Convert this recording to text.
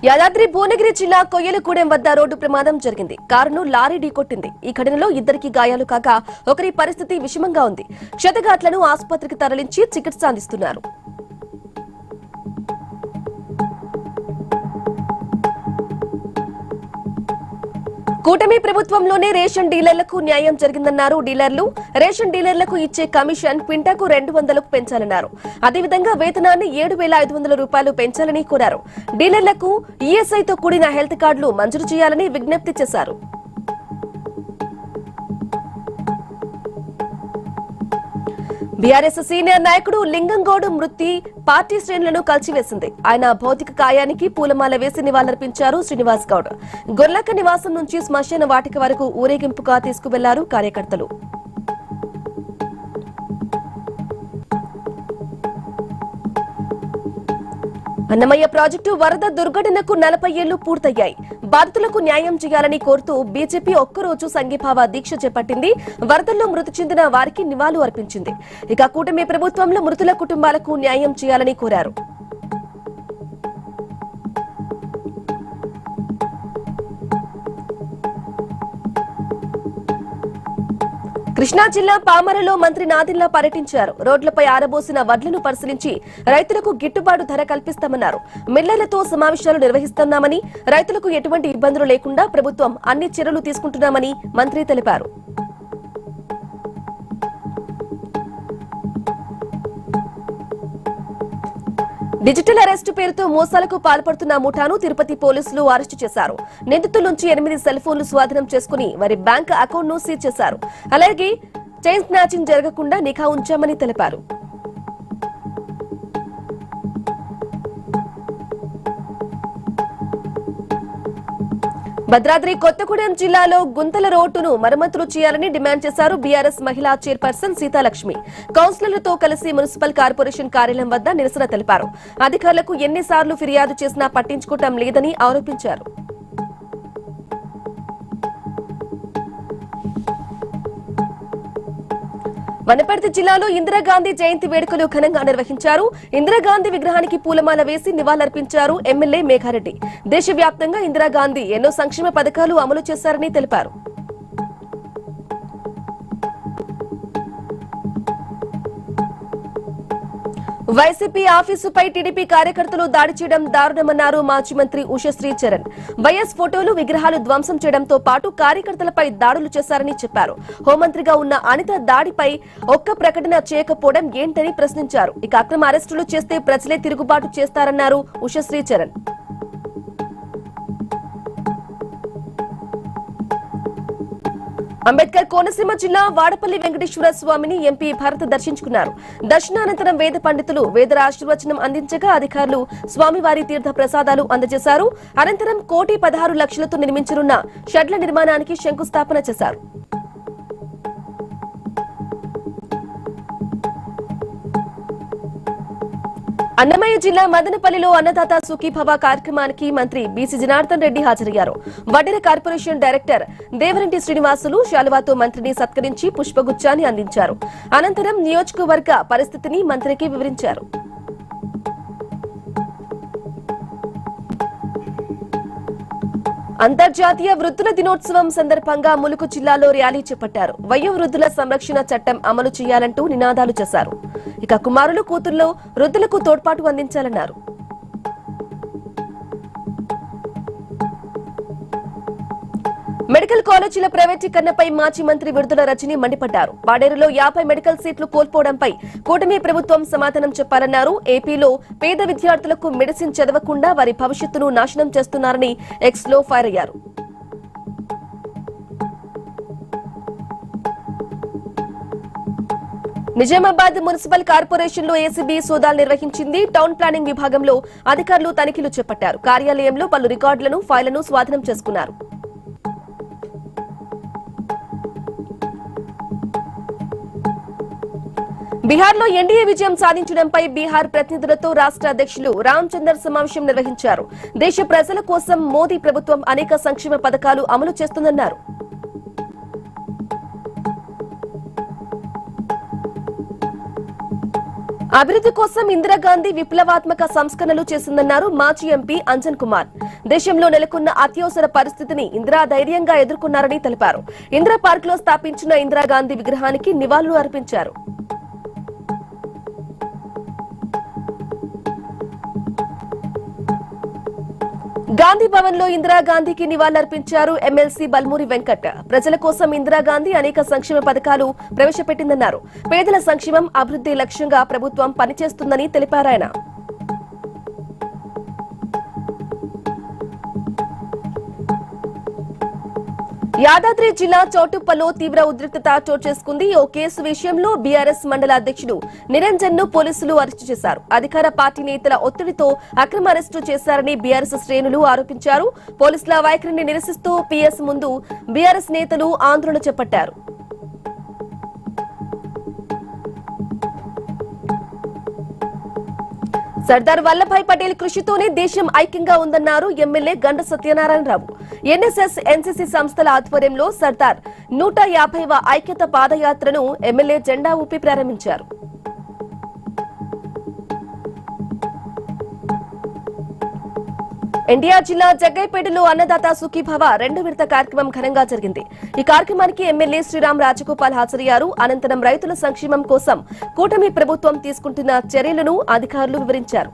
యాదాద్రి భువనగిరి జిల్లా కొయ్యలగూడెం వద్ద రోడ్డు ప్రమాదం జరిగింది. కారును లారీ ఢీకొట్టింది. ఈ ఘటనలో ఇద్దరికి గాయాలు కాగా ఒకరి పరిస్థితి విషమంగా ఉంది. క్షతగాట్లను ఆసుపత్రికి తరలించి చికిత్స అందిస్తున్నారు. కూటమి ప్రభుత్వంలోనే రేషన్ డీలర్లకు న్యాయం జరిగిందన్నారు డీలర్లు. రేషన్ డీలర్లకు ఇచ్చే కమిషన్ క్వింటాకు 200కు పెంచాలన్నారు. అదేవిధంగా వేతనాన్ని 7,500 రూపాయలు పెంచాలని కోరారు. డీలర్లకు ఈఎస్ఐతో కూడిన హెల్త్ కార్డులు మంజూరు చేయాలని విజ్ఞప్తి చేశారు. బీఆర్ఎస్ సీనియర్ నాయకుడు లింగంగౌడ్ మృతి పార్టీ శ్రేణులను కలిసివేసింది. ఆయన భౌతిక కాయానికి పూలమాల వేసి నివాళులర్పించారు శ్రీనివాస్ గౌడ్. గొర్లక నివాసం నుంచి శ్మశాన వాటిక వరకు ఊరేగింపుగా తీసుకువెళ్లారు కార్యకర్తలు. అన్నమయ్య ప్రాజెక్టు వరద దుర్ఘటనకు 40 ఏళ్లు పూర్తయ్యాయి. బాధితులకు న్యాయం చేయాలని కోరుతూ బీజేపీ ఒక్కరోజు సంఘీభావ దీక్ష చేపట్టింది. వరదల్లో మృతి చెందిన వారికి నివాళులు అర్పించింది. ఇక కూటమి ప్రభుత్వంలో మృతుల కుటుంబాలకు న్యాయం చేయాలని కోరారు. కృష్ణా జిల్లా పామరలో మంత్రి నాదిల్లా పర్యటించారు. రోడ్లపై ఆరబోసిన వడ్లను పరిశీలించి రైతులకు గిట్టుబాటు ధర కల్పిస్తామన్నారు. మిల్లర్లతో సమావేశాలు నిర్వహిస్తున్నామని, రైతులకు ఎటువంటి ఇబ్బందులు లేకుండా ప్రభుత్వం అన్ని చర్యలు తీసుకుంటున్నామని మంత్రి తెలిపారు. డిజిటల్ అరెస్టు పేరుతో మోసాలకు పాల్పడుతున్న ముఠాను తిరుపతి పోలీసులు అరెస్టు చేశారు. నిందితుల నుంచి 8 సెల్ ఫోన్లు స్వాధీనం చేసుకుని వారి బ్యాంక్ అకౌంట్ ను సీజ్ చేశారు. అలాగే చైన్ స్నాచింగ్ జరగకుండా నిఘా ఉంచామని తెలిపారు. భద్రాద్రి కొత్తగూడెం జిల్లాలో గుంతల రోడ్డును మరమ్మతులు చేయాలని డిమాండ్ చేశారు బీఆర్ఎస్ మహిళా చైర్పర్సన్ సీతాలక్ష్మి. కౌన్సిలర్లతో కలిసి మున్సిపల్ కార్పొరేషన్ కార్యాలయం వద్ద నిరసన తెలిపారు. అధికారులకు ఎన్నిసార్లు ఫిర్యాదు చేసినా పట్టించుకోవటం లేదని ఆరోపించారు. వనపర్తి జిల్లాలో ఇందిరాగాంధీ జయంతి వేడుకలు ఘనంగా నిర్వహించారు. ఇందిరాగాంధీ విగ్రహానికి పూలమాల వేసి నివాళులర్పించారు ఎమ్మెల్యే మేఘారెడ్డి. దేశవ్యాప్తంగా ఇందిరాగాంధీ ఎన్నో సంక్షేమ పథకాలు అమలు చేశారని తెలిపారు. వైసీపీ ఆఫీసుపై టీడీపీ కార్యకర్తలు దాడి చేయడం దారుణమన్నారు మాజీ మంత్రి ఉషశ్రీ చరణ్. వైఎస్ ఫోటోలు, విగ్రహాలు ధ్వంసం చేయడంతో పాటు కార్యకర్తలపై దాడులు చేశారని చెప్పారు. హోంమంత్రిగా ఉన్న అనిత దాడిపై ఒక్క ప్రకటన చేయకపోవడం ఏంటని ప్రశ్నించారు. ఇక అక్రమ అరెస్టులు చేస్తే ప్రజలే తిరుగుబాటు చేస్తారన్నారు ఉషశ్రీ చరణ్. అంబేద్కర్ కోనసీమ జిల్లా వాడపల్లి వెంకటేశ్వర స్వామిని ఎంపీ భరత్ దర్శించుకున్నారు. దర్శనానంతరం వేద పండితులు వేదర ఆశీర్వచనం అందించగా అధికారులు స్వామివారి తీర్థ ప్రసాదాలు అందజేశారు. అనంతరం 1,16,00,000తో నిర్మించనున్న షెడ్ల నిర్మాణానికి శంకుస్థాపన చేశారు. అన్నమయ్య జిల్లా మదనపల్లిలో అన్నదాత సుఖీభవ కార్యక్రమానికి మంత్రి బీసీ జనార్దన్ రెడ్డి హాజరయ్యారు. వడ్డెర కార్పొరేషన్ డైరెక్టర్ దేవరెడ్డి శ్రీనివాసులు శాలువాతో మంత్రిని సత్కరించి పుష్పగుచ్చాన్ని అందించారు. అనంతరం నియోజకవర్గ పరిస్థితిని మంత్రికి వివరించారు. అంతర్జాతీయ వృద్ధుల దినోత్సవం సందర్భంగా ములుగు జిల్లాలో ర్యాలీ చేపట్టారు. వయోవృద్ధుల సంరక్షణ చట్టం అమలు చేయాలంటూ నినాదాలు చేశారు. ఇక కుమారులు, కూతుర్లు వృద్ధులకు తోడ్పాటు అందించాలన్నారు. మెడికల్ కాలేజీల ప్రైవేటీకరణపై మాజీ మంత్రి విడుదల రజని మండిపడ్డారు. పాడేరులో 50 మెడికల్ సీట్లు కోల్పోవడంపై కూటమి ప్రభుత్వం సమాధానం చెప్పాలన్నారు. ఏపీలో పేద విద్యార్థులకు మెడిసిన్ చదవకుండా వారి భవిష్యత్తును నాశనం చేస్తున్నారని ఎక్స్ లో ఫైర్ అయ్యారు. నిజామాబాద్ మున్సిపల్ కార్పొరేషన్ లో ఏసీబీ సోదాలు నిర్వహించింది. టౌన్ ప్లానింగ్ విభాగంలో అధికారులు తనిఖీలు చేపట్టారు. కార్యాలయంలో పలు రికార్డులను, ఫైళ్లను స్వాధీనం చేసుకున్నారు. బీహార్లో ఎన్డీఏ విజయం సాధించడంపై బీహార్ ప్రతినిధులతో రాష్ట్ర అధ్యక్షులు రామచందర్ సమావేశం నిర్వహించారు. దేశ ప్రజల కోసం మోదీ ప్రభుత్వం అనేక సంక్షేమ పథకాలు అమలు చేస్తుందన్నారు. అభివృద్ధి కోసం ఇందిరాగాంధీ విప్లవాత్మక సంస్కరణలు చేసిందన్నారు మాజీ ఎంపీ అంజన్ కుమార్. దేశంలో నెలకొన్న అత్యవసర పరిస్థితిని ఇందిరా ధైర్యంగా ఎదుర్కొన్నారని తెలిపారు. ఇందిరా పార్క్ లో స్థాపించిన ఇందిరాగాంధీ విగ్రహానికి నివాళులు అర్పించారు. గాంధీ భవన్ లో ఇందిరాగాంధీకి నివాళులర్పించారు ఎమ్మెల్సీ బల్మూరి వెంకట్. ప్రజల కోసం ఇందిరాగాంధీ అనేక సంక్షేమ పథకాలు ప్రవేశపెట్టిందన్నారు. పేదల సంక్షేమం, అభివృద్ధి లక్ష్యంగా ప్రభుత్వం పనిచేస్తుందని తెలిపారాయన. యాదాద్రి జిల్లా చౌటుప్పలో తీవ్ర ఉద్రిక్తత చోటు చేసుకుంది. ఓ కేసు విషయంలో బీఆర్ఎస్ మండల అధ్యక్షుడు నిరంజన్ ను పోలీసులు అరెస్టు చేశారు. అధికార పార్టీ నేతల ఒత్తిడితో అక్రమ అరెస్టు చేశారని బీఆర్ఎస్ శ్రేణులు ఆరోపించారు. పోలీసుల వైఖరిని నిరసిస్తూ పీఎస్ ముందు బీఆర్ఎస్ నేతలు ఆందోళన చేపట్టారు. సర్దార్ వల్లభాయ్ పటేల్ కృషితోనే దేశం ఐక్యంగా ఉందన్నారు ఎమ్మెల్యే గండ సత్యనారాయణరావు. ఎన్ఎస్ఎస్, ఎన్సీసీ సంస్థల ఆధ్వర్యంలో సర్దార్ 150వ ఐక్యత పాదయాత్రను ఎమ్మెల్యే జెండా ఊపి ప్రారంభించారు. ఎన్టీఆర్ జిల్లా జగ్గైపేటలో అన్నదాత సుఖీభవ 2వ విడత కార్యక్రమం ఘనంగా జరిగింది. ఈ కార్యక్రమానికి ఎమ్మెల్యే శ్రీరామ్ రాజగోపాల్ హాజరయ్యారు. అనంతరం రైతుల సంక్షేమం కోసం కూటమి ప్రభుత్వం తీసుకుంటున్న చర్యలను అధికారులు వివరించారు.